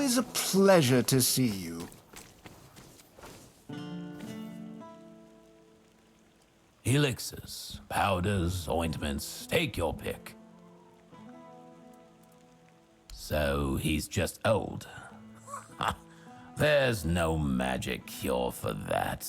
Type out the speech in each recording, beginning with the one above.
Always a pleasure to see you. Elixirs, powders, ointments, take your pick. So he's just old. There's no magic cure for that.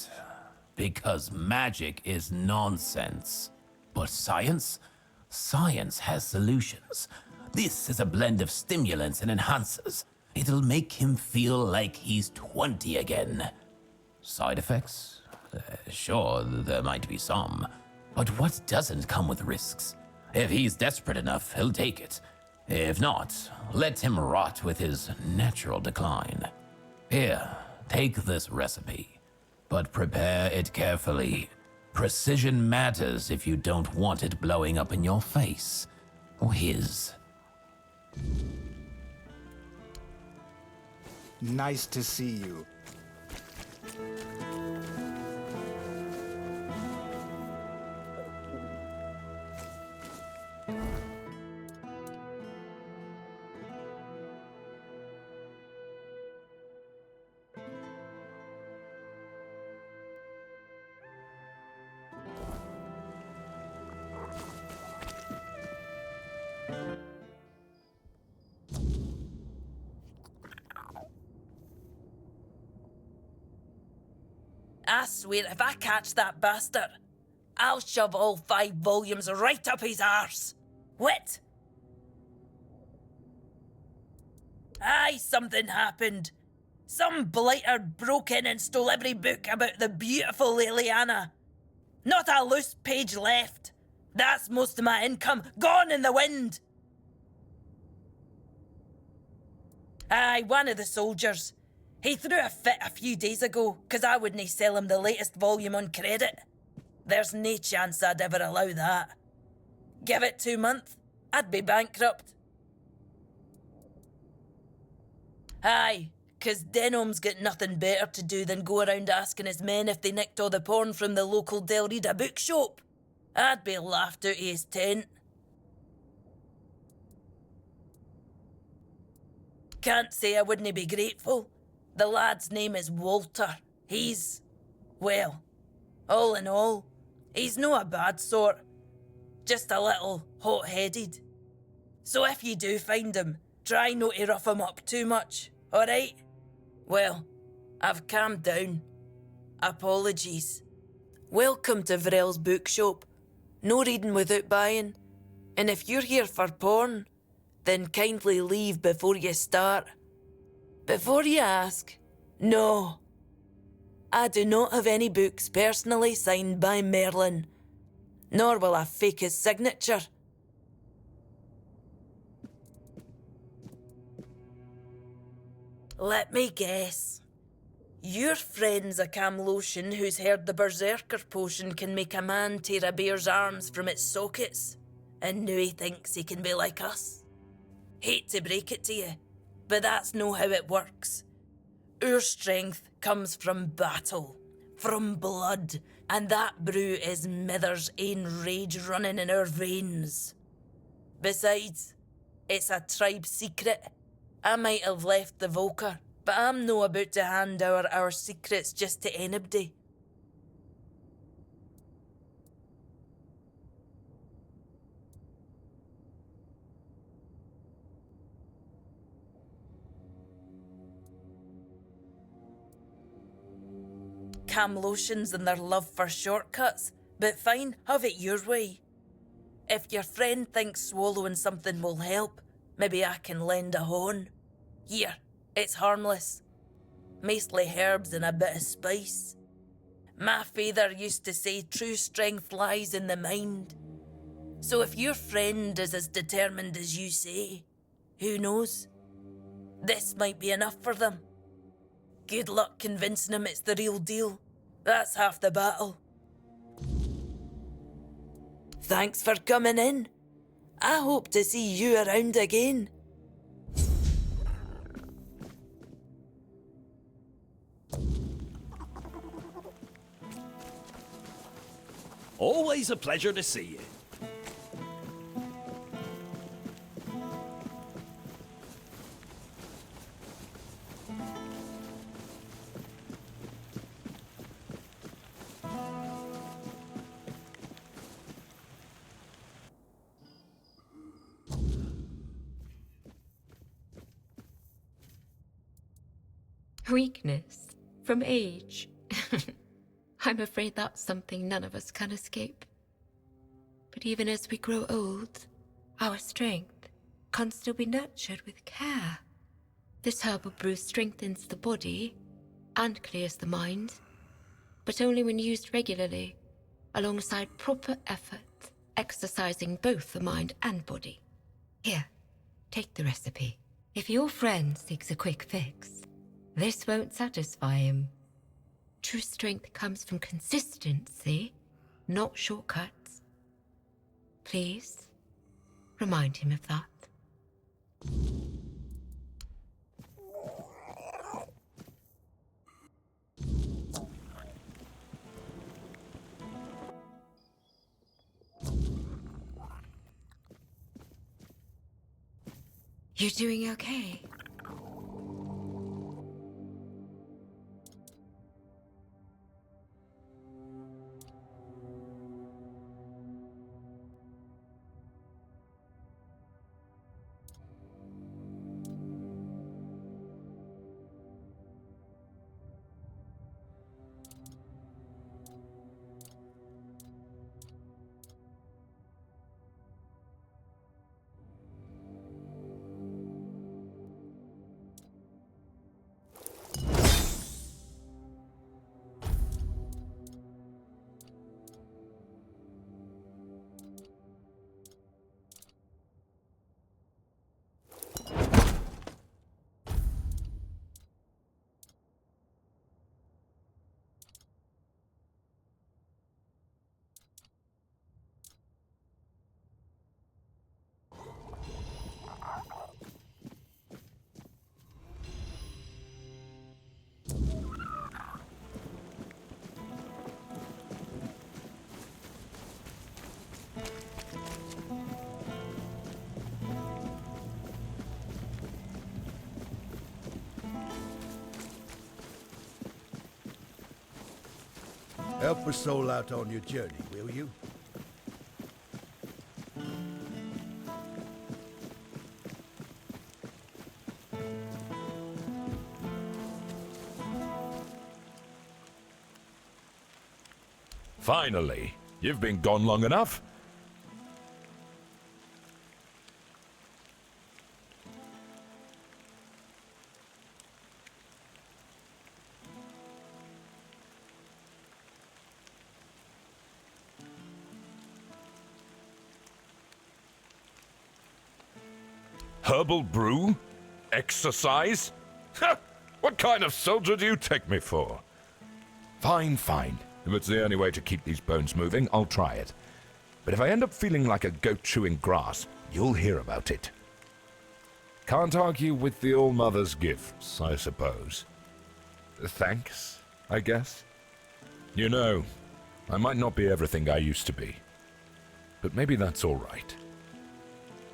Because magic is nonsense. But science? Science has solutions. This is a blend of stimulants and enhancers. It'll make him feel like he's 20 again. Side effects? Sure, there might be some. But what doesn't come with risks? If he's desperate enough, he'll take it. If not, let him rot with his natural decline. Here, take this recipe. But prepare it carefully. Precision matters if you don't want it blowing up in your face. Or his. Nice to see you. I swear, if I catch that bastard, I'll shove all 5 volumes right up his arse. What? Aye, something happened. Some blighter broke in and stole every book about the beautiful Liliana. Not a loose page left. That's most of my income gone in the wind. Aye, one of the soldiers. He threw a fit a few days ago, 'cause I wouldn't sell him the latest volume on credit. There's no chance I'd ever allow that. Give it 2 months, I'd be bankrupt. Aye, 'cause Denholm's got nothing better to do than go around asking his men if they nicked all the porn from the local Del Rita bookshop. I'd be laughed out of his tent. Can't say I wouldn't be grateful. The lad's name is Walter. He's, well, all in all, he's no a bad sort. Just a little hot-headed. So if you do find him, try not to rough him up too much, alright? Well, I've calmed down. Apologies. Welcome to Vrel's bookshop. No reading without buying. And if you're here for porn, then kindly leave before you start. Before you ask, no. I do not have any books personally signed by Merlin, nor will I fake his signature. Let me guess. Your friend's a Camlotion who's heard the Berserker potion can make a man tear a bear's arms from its sockets, and now he thinks he can be like us. Hate to break it to you, but that's no how it works. Our strength comes from battle, from blood, and that brew is Mither's ain rage running in our veins. Besides, it's a tribe secret. I might have left the Volker, but I'm no about to hand over our secrets just to anybody. Camlotions and their love for shortcuts, but fine, have it your way. If your friend thinks swallowing something will help, maybe I can lend a horn. Here, it's harmless. Mostly herbs and a bit of spice. My father used to say true strength lies in the mind. So if your friend is as determined as you say, who knows? This might be enough for them. Good luck convincing him it's the real deal. That's half the battle. Thanks for coming in. I hope to see you around again. Always a pleasure to see you. Weakness? From age? I'm afraid that's something none of us can escape. But even as we grow old, our strength can still be nurtured with care. This herbal brew strengthens the body and clears the mind, but only when used regularly, alongside proper effort, exercising both the mind and body. Here, take the recipe. If your friend seeks a quick fix, this won't satisfy him. True strength comes from consistency, not shortcuts. Please, remind him of that. You're doing okay. Help a soul out on your journey, will you? Finally, you've been gone long enough. Herbal brew? Exercise? Ha! What kind of soldier do you take me for? Fine, fine. If it's the only way to keep these bones moving, I'll try it. But if I end up feeling like a goat chewing grass, you'll hear about it. Can't argue with the All-Mother's gifts, I suppose. Thanks, I guess. You know, I might not be everything I used to be. But maybe that's all right.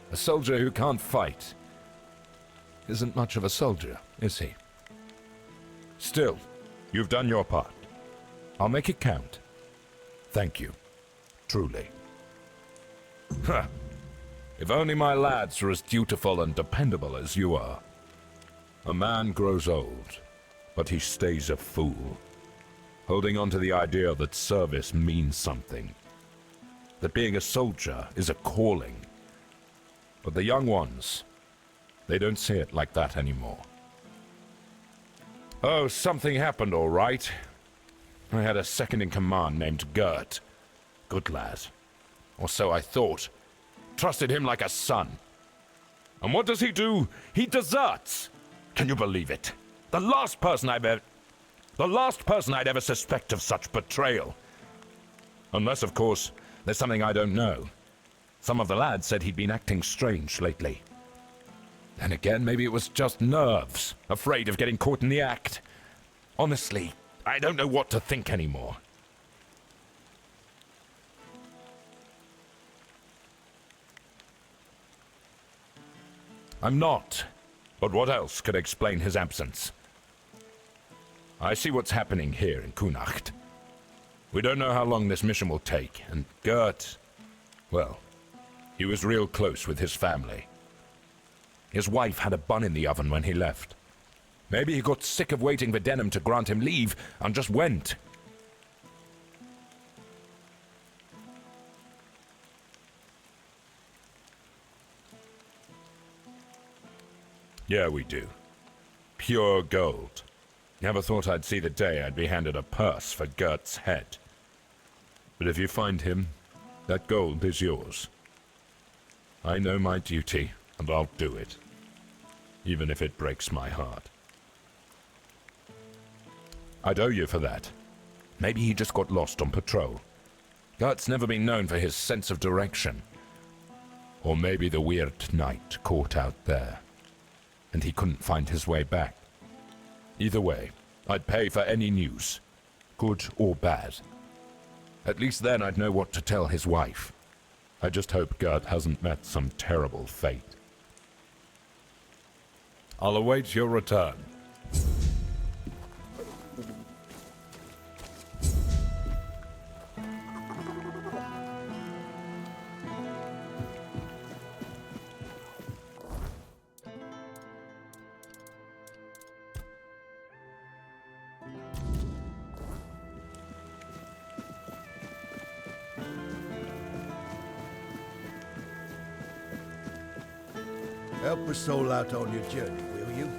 A soldier who can't fight isn't much of a soldier, is he? Still, you've done your part. I'll make it count. Thank you. Truly. Huh. If only my lads are as dutiful and dependable as you are. A man grows old, but he stays a fool, holding on to the idea that service means something, that being a soldier is a calling. But the young ones, they don't see it like that anymore. Oh, something happened, all right. I had a second-in-command named Gert. Good lad. Or so I thought. Trusted him like a son. And what does he do? He deserts! Can you believe it? The last person I'd ever suspect of such betrayal. Unless, of course, there's something I don't know. Some of the lads said he'd been acting strange lately. Then again, maybe it was just nerves, afraid of getting caught in the act. Honestly, I don't know what to think anymore. I'm not. But what else could explain his absence? I see what's happening here in Kunacht. We don't know how long this mission will take, and Gert, well, he was real close with his family. His wife had a bun in the oven when he left. Maybe he got sick of waiting for Denham to grant him leave and just went. Yeah, we do. Pure gold. Never thought I'd see the day I'd be handed a purse for Gert's head. But if you find him, that gold is yours. I know my duty, and I'll do it. Even if it breaks my heart. I'd owe you for that. Maybe he just got lost on patrol. Gert's never been known for his sense of direction. Or maybe the weird night caught out there, and he couldn't find his way back. Either way, I'd pay for any news, good or bad. At least then I'd know what to tell his wife. I just hope Gert hasn't met some terrible fate. I'll await your return. Help a soul out on your journey, will you?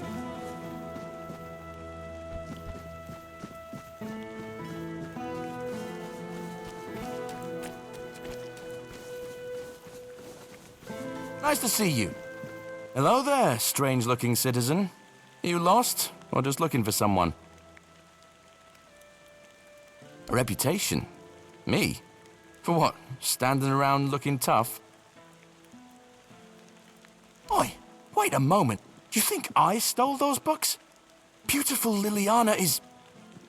Nice to see you. Hello there, strange-looking citizen. Are you lost, or just looking for someone? A reputation? Me? For what? Standing around looking tough? Oi, wait a moment. Do you think I stole those books? Beautiful Liliana is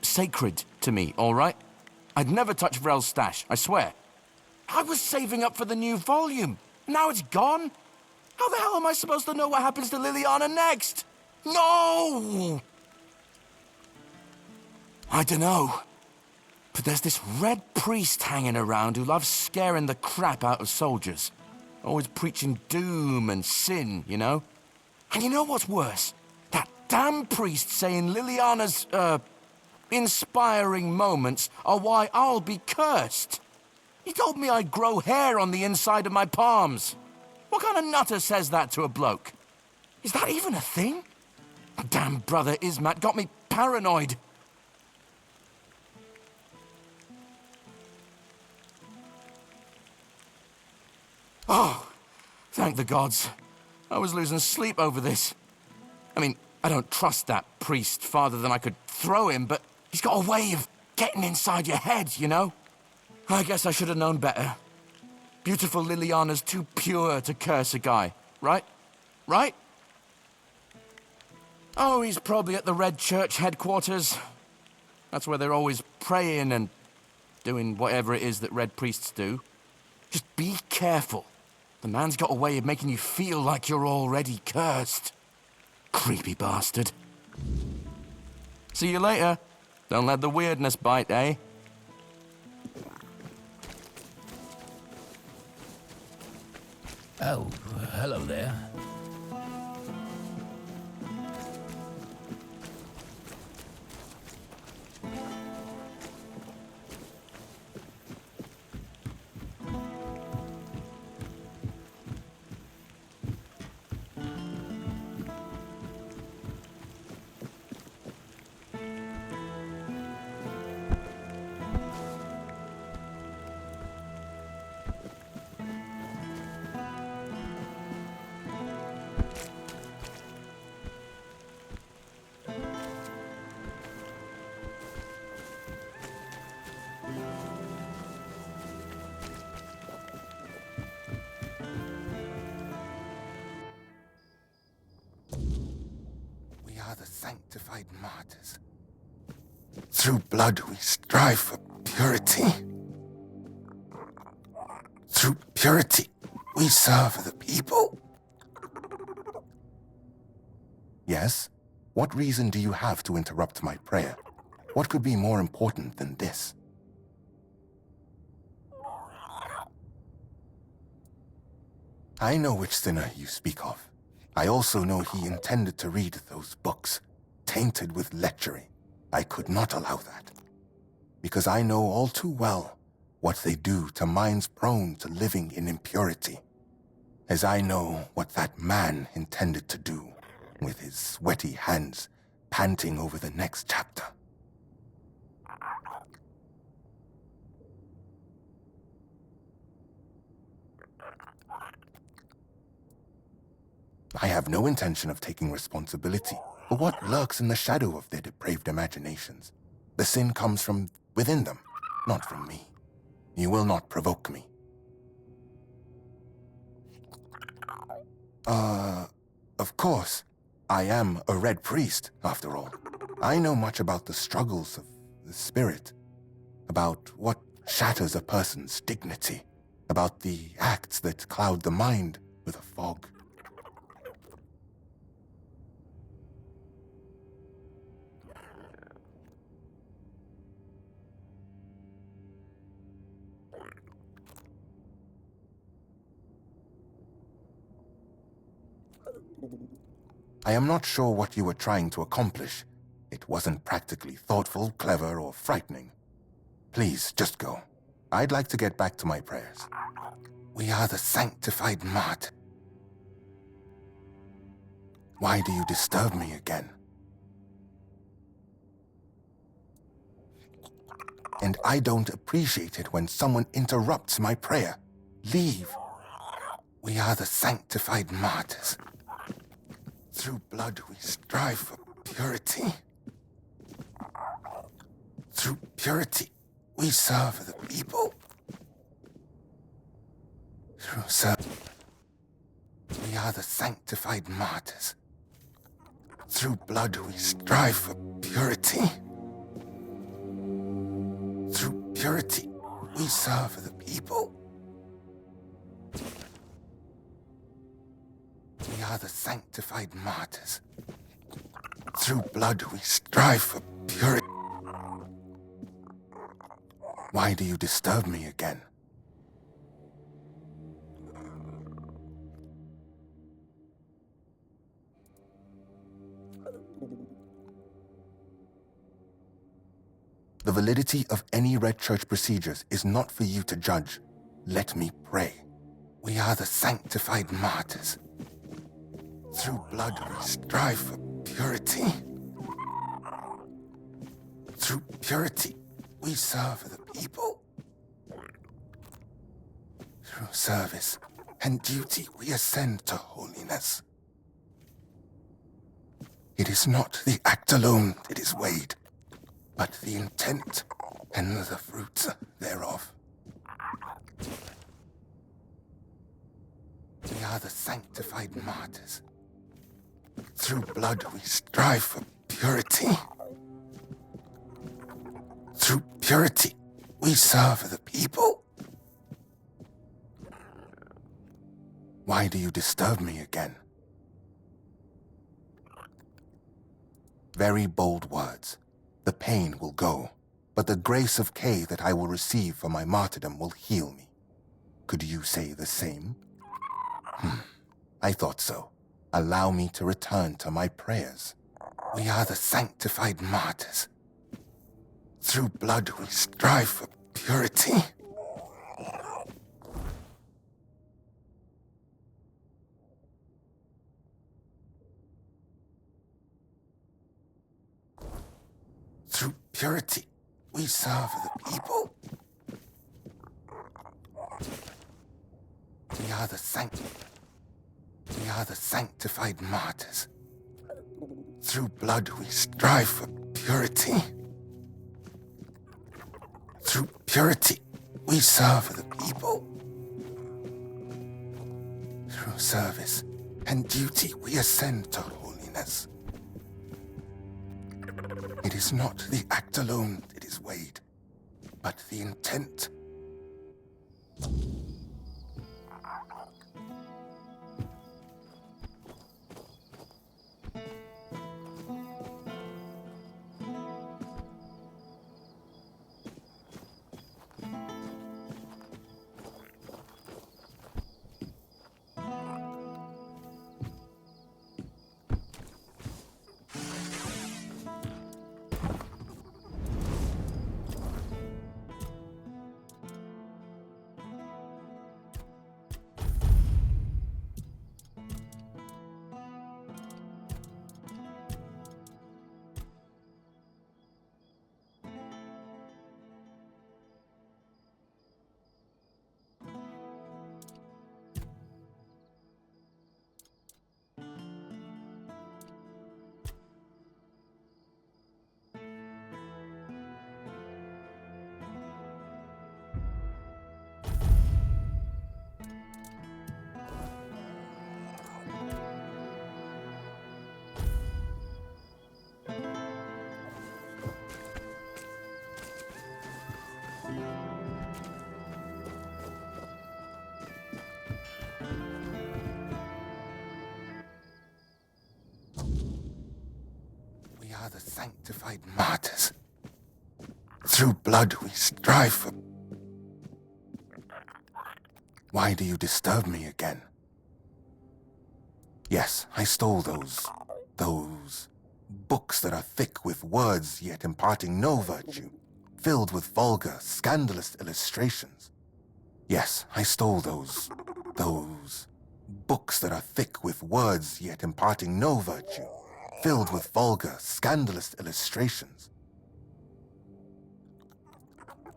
sacred to me, all right? I'd never touch Vrel's stash, I swear. I was saving up for the new volume. Now it's gone? How the hell am I supposed to know what happens to Liliana next? No! I dunno. But there's this red priest hanging around who loves scaring the crap out of soldiers. Always preaching doom and sin, you know? And you know what's worse? That damn priest saying Liliana's, inspiring moments are why I'll be cursed. He told me I'd grow hair on the inside of my palms. What kind of nutter says that to a bloke? Is that even a thing? Damn brother Ismat got me paranoid. Oh, thank the gods. I was losing sleep over this. I mean, I don't trust that priest farther than I could throw him, but he's got a way of getting inside your head, you know? I guess I should have known better. Beautiful Liliana's too pure to curse a guy, right? Right? Oh, he's probably at the Red Church headquarters. That's where they're always praying and doing whatever it is that Red Priests do. Just be careful. The man's got a way of making you feel like you're already cursed. Creepy bastard. See you later. Don't let the weirdness bite, eh? Oh, hello there. The sanctified martyrs. Through blood we strive for purity. Through purity we serve the people. Yes? What reason do you have to interrupt my prayer? What could be more important than this? I know which sinner you speak of. I also know he intended to read those books. tainted with lechery. I could not allow that. Because I know all too well what they do to minds prone to living in impurity. As I know what that man intended to do, with his sweaty hands panting over the next chapter. I have no intention of taking responsibility for what lurks in the shadow of their depraved imaginations. The sin comes from within them, not from me. You will not provoke me. Of course, I am a red priest, after all. I know much about the struggles of the spirit, about what shatters a person's dignity, about the acts that cloud the mind with a fog. I am not sure what you were trying to accomplish. It wasn't practically thoughtful, clever, or frightening. Please, just go. I'd like to get back to my prayers. We are the sanctified mart. Why do you disturb me again? And I don't appreciate it when someone interrupts my prayer. Leave. We are the sanctified martyrs. Through blood we strive for purity. Through purity we serve the people. Through service we are the sanctified martyrs. Through blood we strive for purity. Through purity we serve the people. We are the sanctified martyrs. Through blood we strive for purity. Why do you disturb me again? The validity of any Red Church procedures is not for you to judge. Let me pray. We are the sanctified martyrs. Through blood we strive for purity. Through purity we serve the people. Through service and duty we ascend to holiness. It is not the act alone that is weighed, but the intent and the fruits thereof. We are the sanctified martyrs. Through blood we strive for purity. Through purity we serve the people. Why do you disturb me again? Very bold words. The pain will go, but the grace of Kay that I will receive for my martyrdom will heal me. Could you say the same? I thought so. Allow me to return to my prayers. We are the sanctified martyrs. Through blood we strive for purity. Through purity we serve the people. We are the sanctified martyrs. Through blood we strive for purity. Through purity we serve the people. Through service and duty we ascend to holiness. It is not the act alone that is weighed, but the intent. We are the sanctified martyrs. Through blood we strive for... Why do you disturb me again? Yes, I stole those books that are thick with words yet imparting no virtue, filled with vulgar, scandalous illustrations. Yes, I stole those books that are thick with words yet imparting no virtue, filled with vulgar, scandalous illustrations.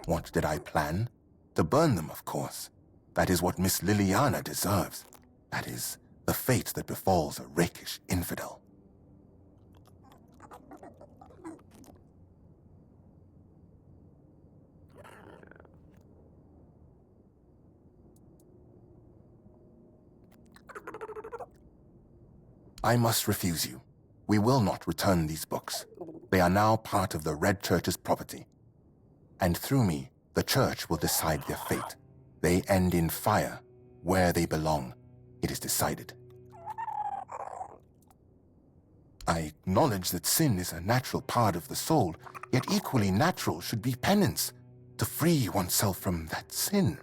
What did I plan? To burn them, of course. That is what Miss Liliana deserves. That is the fate that befalls a rakish infidel. I must refuse you. We will not return these books. They are now part of the Red Church's property. And through me, the Church will decide their fate. They end in fire, where they belong. It is decided. I acknowledge that sin is a natural part of the soul, yet equally natural should be penance, to free oneself from that sin.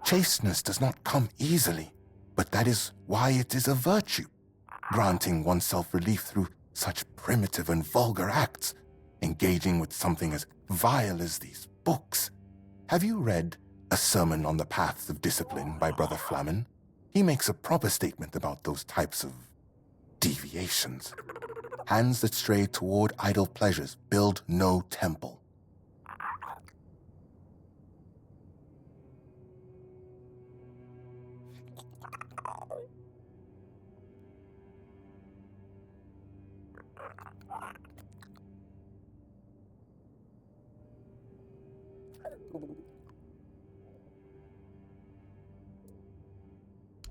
Chasteness does not come easily, but that is why it is a virtue. Granting oneself relief through such primitive and vulgar acts, engaging with something as vile as these books. Have you read A Sermon on the Paths of Discipline by Brother Flamen? He makes a proper statement about those types of deviations. Hands that stray toward idle pleasures build no temple.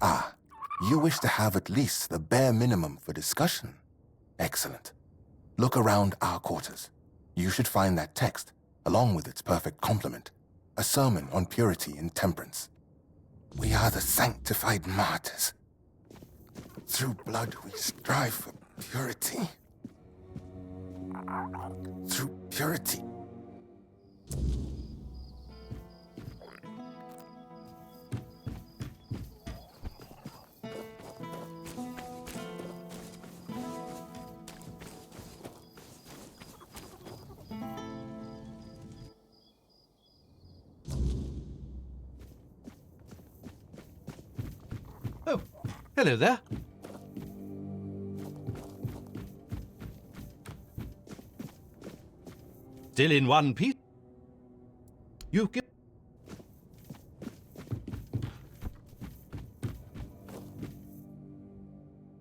Ah, you wish to have at least the bare minimum for discussion. Excellent. Look around our quarters. You should find that text, along with its perfect complement, a sermon on purity and temperance. We are the sanctified martyrs. Through blood we strive for purity. Through purity. Oh, hello there. Still in one piece? You get...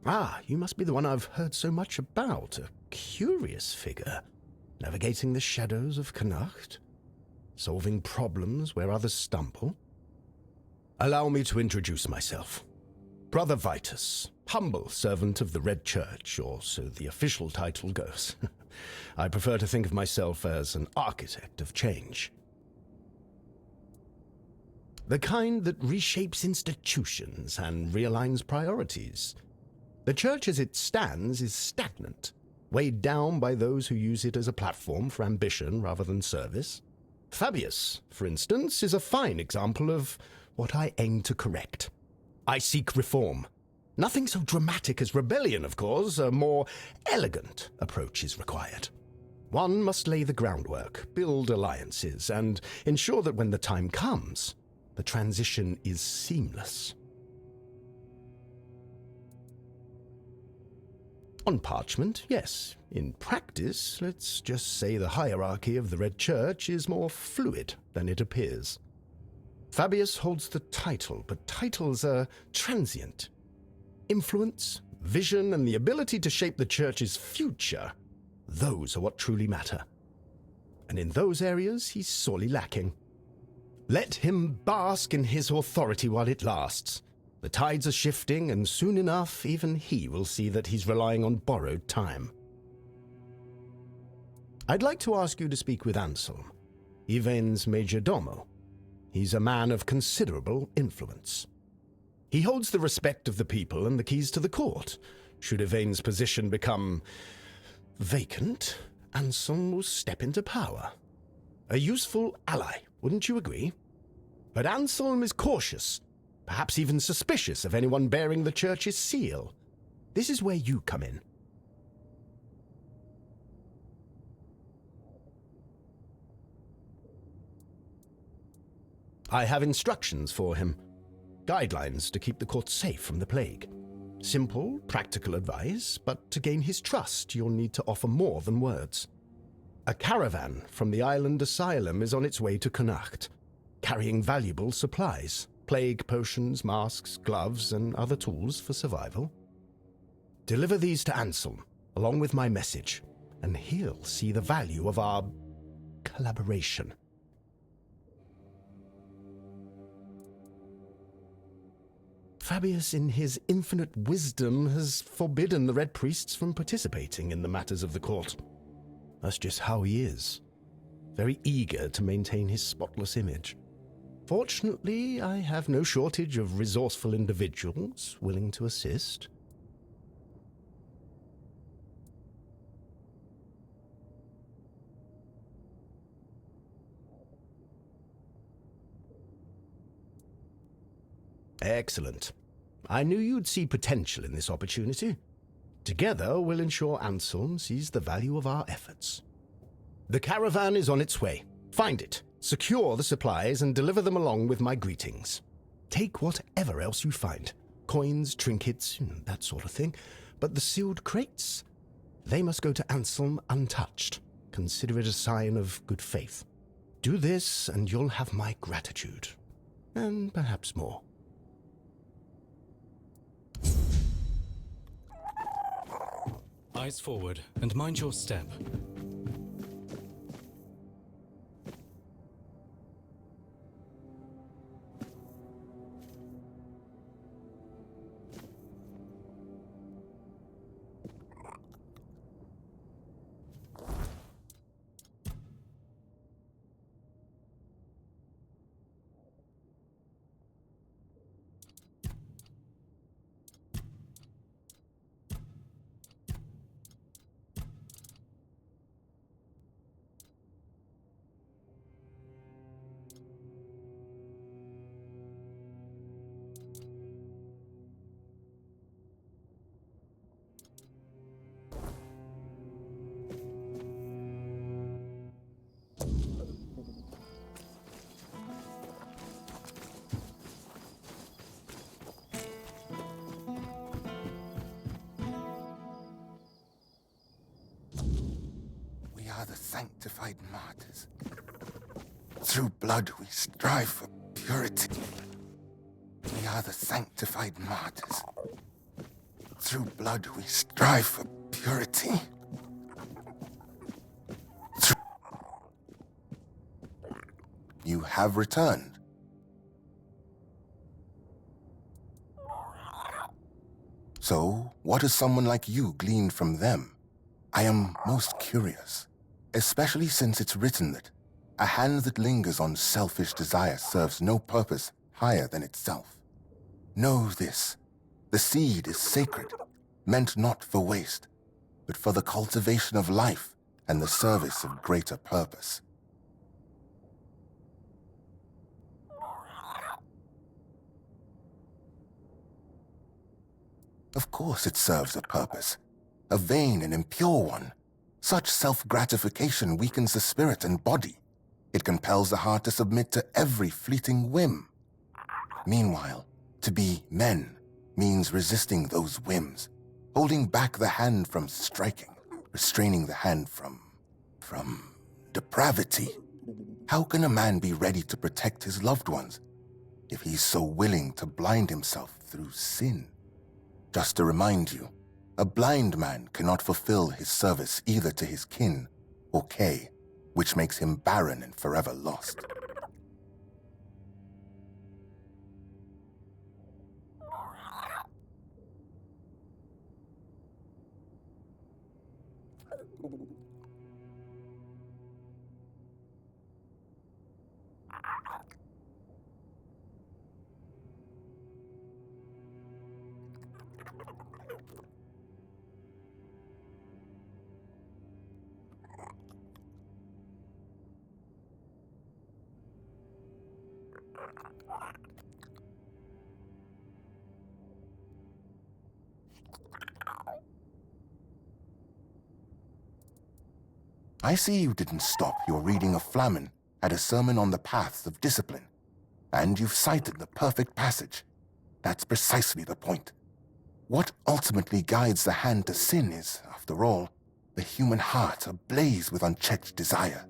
Ah, you must be the one I've heard so much about. A curious figure. Navigating the shadows of Connacht. Solving problems where others stumble. Allow me to introduce myself. Brother Vitus, humble servant of the Red Church, or so the official title goes. I prefer to think of myself as an architect of change. The kind that reshapes institutions and realigns priorities. The Church as it stands is stagnant, weighed down by those who use it as a platform for ambition rather than service. Fabius, for instance, is a fine example of what I aim to correct. I seek reform. Nothing so dramatic as rebellion, of course. A more elegant approach is required. One must lay the groundwork, build alliances, and ensure that when the time comes, the transition is seamless. On parchment, yes. In practice, let's just say the hierarchy of the Red Church is more fluid than it appears. Fabius holds the title, but titles are transient. Influence, vision, and the ability to shape the Church's future, those are what truly matter. And in those areas, he's sorely lacking. Let him bask in his authority while it lasts. The tides are shifting, and soon enough, even he will see that he's relying on borrowed time. I'd like to ask you to speak with Anselm. Yvain's major domo. He's a man of considerable influence. He holds the respect of the people and the keys to the court. Should Yvain's position become vacant, Anselm will step into power. A useful ally, wouldn't you agree? But Anselm is cautious, perhaps even suspicious of anyone bearing the church's seal. This is where you come in. I have instructions for him. Guidelines to keep the court safe from the plague. Simple, practical advice, but to gain his trust, you'll need to offer more than words. A caravan from the island asylum is on its way to Connacht, carrying valuable supplies, plague potions, masks, gloves, and other tools for survival. Deliver these to Anselm, along with my message, and he'll see the value of our collaboration. Fabius, in his infinite wisdom, has forbidden the Red Priests from participating in the matters of the court. That's just how he is. Very eager to maintain his spotless image. Fortunately, I have no shortage of resourceful individuals willing to assist. Excellent. I knew you'd see potential in this opportunity. Together, we'll ensure Anselm sees the value of our efforts. The caravan is on its way. Find it, secure the supplies, and deliver them along with my greetings. Take whatever else you find. Coins, trinkets, that sort of thing. But the sealed crates? They must go to Anselm untouched. Consider it a sign of good faith. Do this, and you'll have my gratitude. And perhaps more. Eyes forward, and mind your step. We are the sanctified martyrs. Through blood we strive for purity. We are the sanctified martyrs. Through blood we strive for purity. You have returned. So, what has someone like you gleaned from them? I am most curious, especially since it's written that a hand that lingers on selfish desire serves no purpose higher than itself. Know this, the seed is sacred, meant not for waste, but for the cultivation of life and the service of greater purpose. Of course it serves a purpose, a vain and impure one. Such self-gratification weakens the spirit and body. It compels the heart to submit to every fleeting whim. Meanwhile, to be men means resisting those whims, holding back the hand from striking, restraining the hand from depravity. How can a man be ready to protect his loved ones if he's so willing to blind himself through sin? Just to remind you, a blind man cannot fulfill his service either to his kin or kay, which makes him barren and forever lost. I see you didn't stop your reading of Flamen at a sermon on the paths of discipline, and you've cited the perfect passage. That's precisely the point. What ultimately guides the hand to sin is, after all, the human heart ablaze with unchecked desire.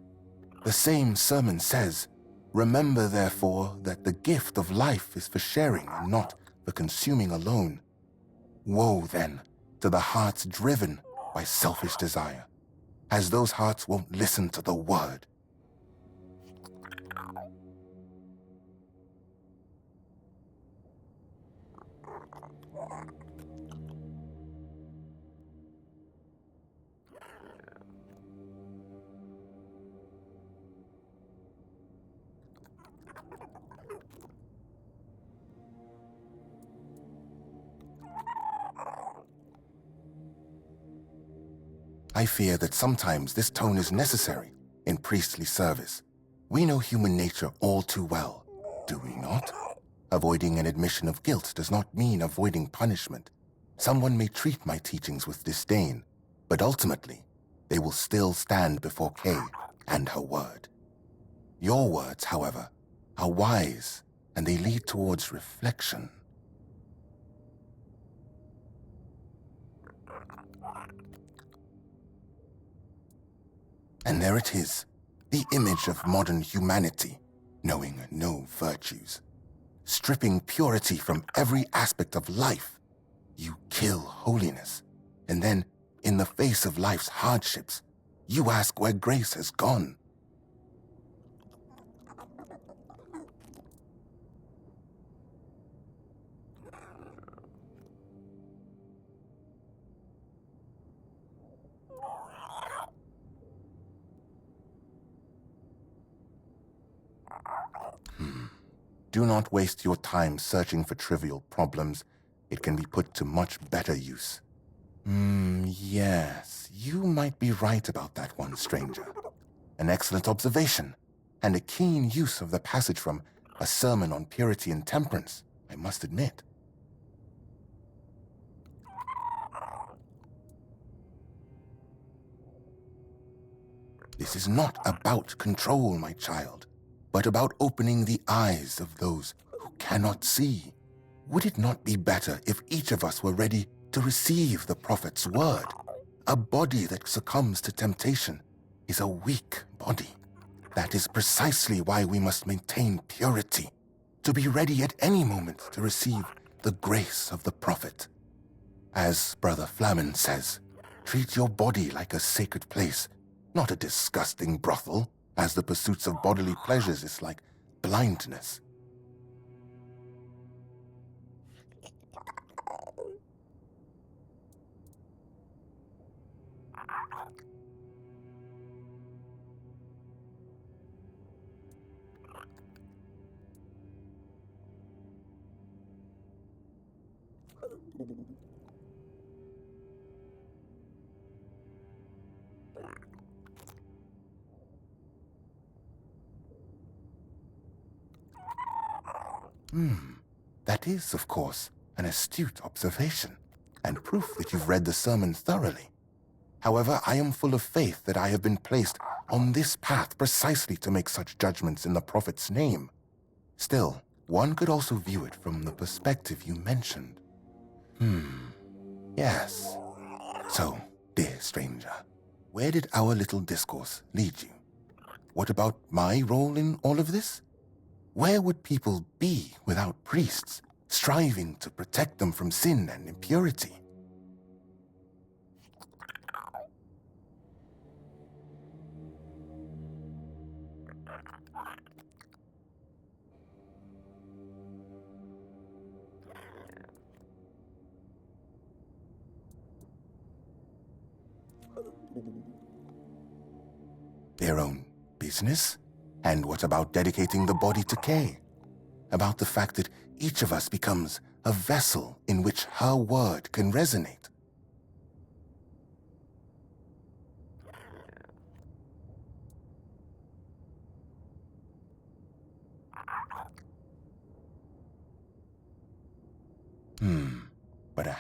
The same sermon says, "Remember, therefore, that the gift of life is for sharing and not for consuming alone." Woe, then, to the hearts driven by selfish desire, as those hearts won't listen to the word. I fear that sometimes this tone is necessary in priestly service. We know human nature all too well, do we not? Avoiding an admission of guilt does not mean avoiding punishment. Someone may treat my teachings with disdain, but ultimately, they will still stand before Kay and her word. Your words, however, are wise, and they lead towards reflection. And there it is, the image of modern humanity, knowing no virtues. Stripping purity from every aspect of life, you kill holiness. And then, in the face of life's hardships, you ask where grace has gone. Do not waste your time searching for trivial problems. It can be put to much better use. Yes, you might be right about that one, stranger. An excellent observation, and a keen use of the passage from A Sermon on Purity and Temperance, I must admit. This is not about control, my child, but about opening the eyes of those who cannot see. Would it not be better if each of us were ready to receive the prophet's word? A body that succumbs to temptation is a weak body. That is precisely why we must maintain purity, to be ready at any moment to receive the grace of the prophet. As Brother Flamen says, treat your body like a sacred place, not a disgusting brothel, as the pursuits of bodily pleasures is like blindness. That is, of course, an astute observation, and proof that you've read the sermon thoroughly. However, I am full of faith that I have been placed on this path precisely to make such judgments in the prophet's name. Still, one could also view it from the perspective you mentioned. Yes. So, dear stranger, where did our little discourse lead you? What about my role in all of this? Where would people be without priests, striving to protect them from sin and impurity? Their own business? And what about dedicating the body to Kay? About the fact that each of us becomes a vessel in which her word can resonate?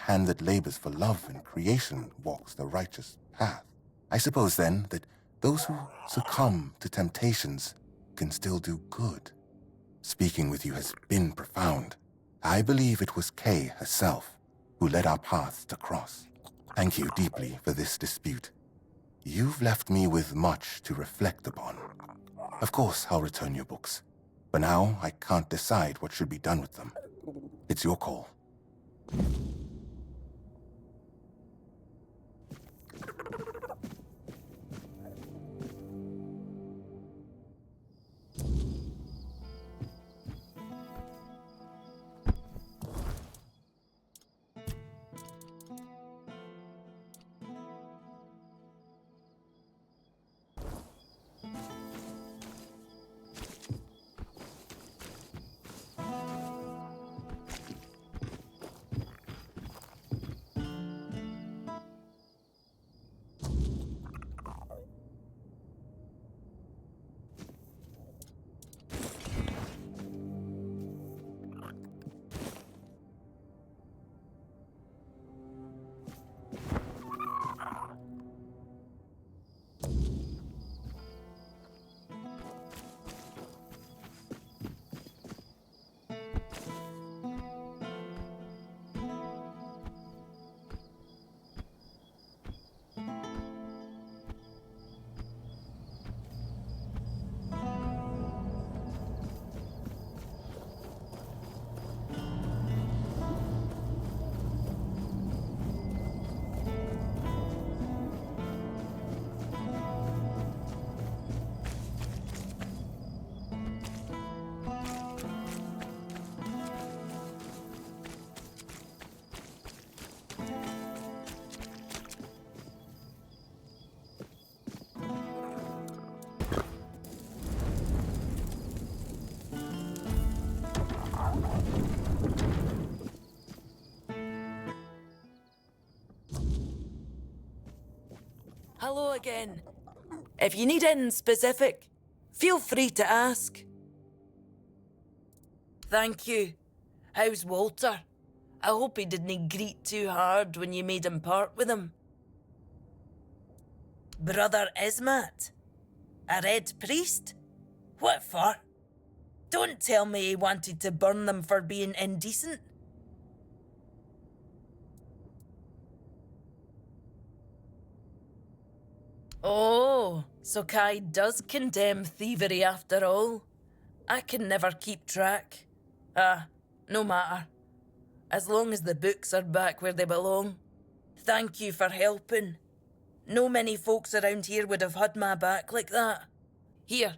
hand that labors for love and creation walks the righteous path. I suppose, then, that those who succumb to temptations can still do good. Speaking with you has been profound. I believe it was Kay herself who led our paths to cross. Thank you deeply for this dispute. You've left me with much to reflect upon. Of course, I'll return your books. For now, I can't decide what should be done with them. It's your call. Hello again. If you need anything specific, feel free to ask. Thank you. How's Walter? I hope he didn't greet too hard when you made him part with him. Brother Ismat? A red priest? What for? Don't tell me he wanted to burn them for being indecent. Oh, so Kai does condemn thievery after all. I can never keep track. No matter. As long as the books are back where they belong. Thank you for helping. No many folks around here would have had my back like that. Here,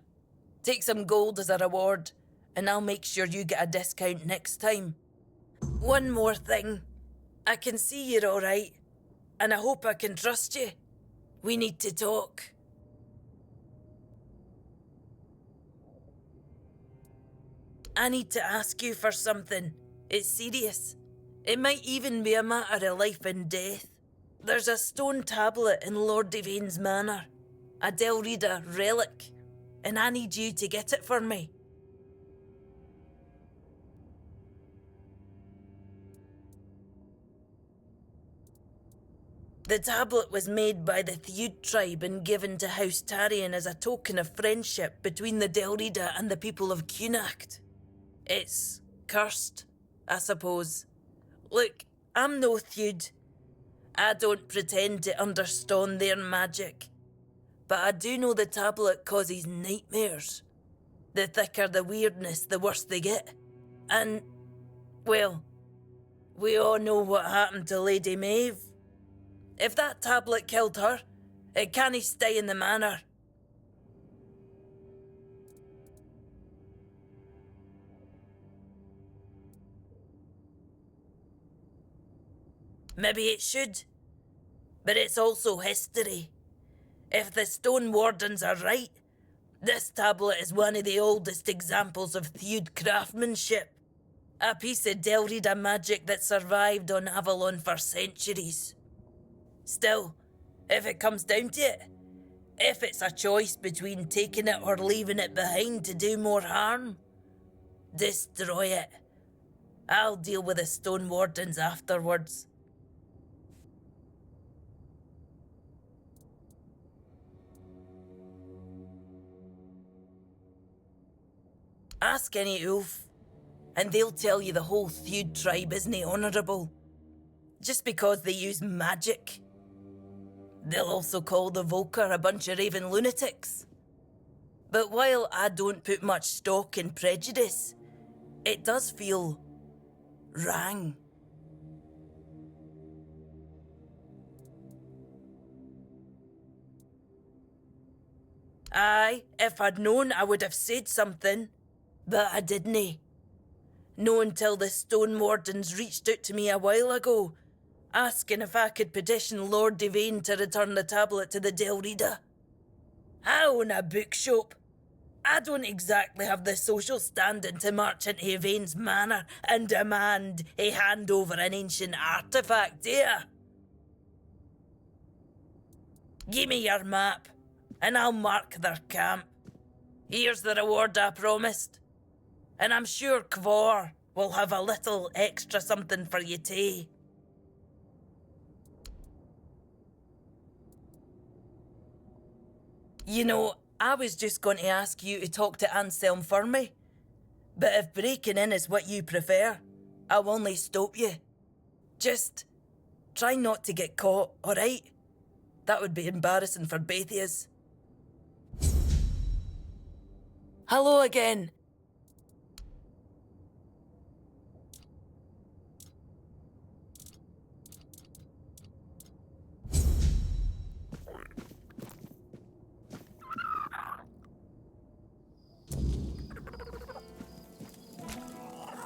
take some gold as a reward, and I'll make sure you get a discount next time. One more thing. I can see you're alright, and I hope I can trust you. We need to talk. I need to ask you for something. It's serious. It might even be a matter of life and death. There's a stone tablet in Lord Devane's manor, a Delrida relic, and I need you to get it for me. The tablet was made by the Theud tribe and given to House Tarion as a token of friendship between the Delrida and the people of Cunacht. It's cursed, I suppose. Look, I'm no Theud. I don't pretend to understand their magic. But I do know the tablet causes nightmares. The thicker the weirdness, the worse they get. And, well, we all know what happened to Lady Maeve. If that tablet killed her, it can't stay in the manor. Maybe it should, but it's also history. If the Stone Wardens are right, this tablet is one of the oldest examples of Theud craftsmanship. A piece of Delrida magic that survived on Avalon for centuries. Still, if it comes down to it, if it's a choice between taking it or leaving it behind to do more harm, destroy it. I'll deal with the Stone Wardens afterwards. Ask any Ulf, and they'll tell you the whole Theud tribe isn't honourable, just because they use magic. They'll also call the Volker a bunch of raving lunatics. But while I don't put much stock in prejudice, it does feel wrong. Aye, if I'd known, I would have said something, but I didn't. No until the Stone Wardens reached out to me a while ago, asking if I could petition Lord Devane to return the tablet to the Del Rida. I own a bookshop. I don't exactly have the social standing to march into Yvain's manor and demand he hand over an ancient artifact here. Give me your map, and I'll mark their camp. Here's the reward I promised. And I'm sure Kvor will have a little extra something for you too. You know, I was just going to ask you to talk to Anselm for me. But if breaking in is what you prefer, I'll only stop you. Just try not to get caught, alright? That would be embarrassing for both of us. Hello again.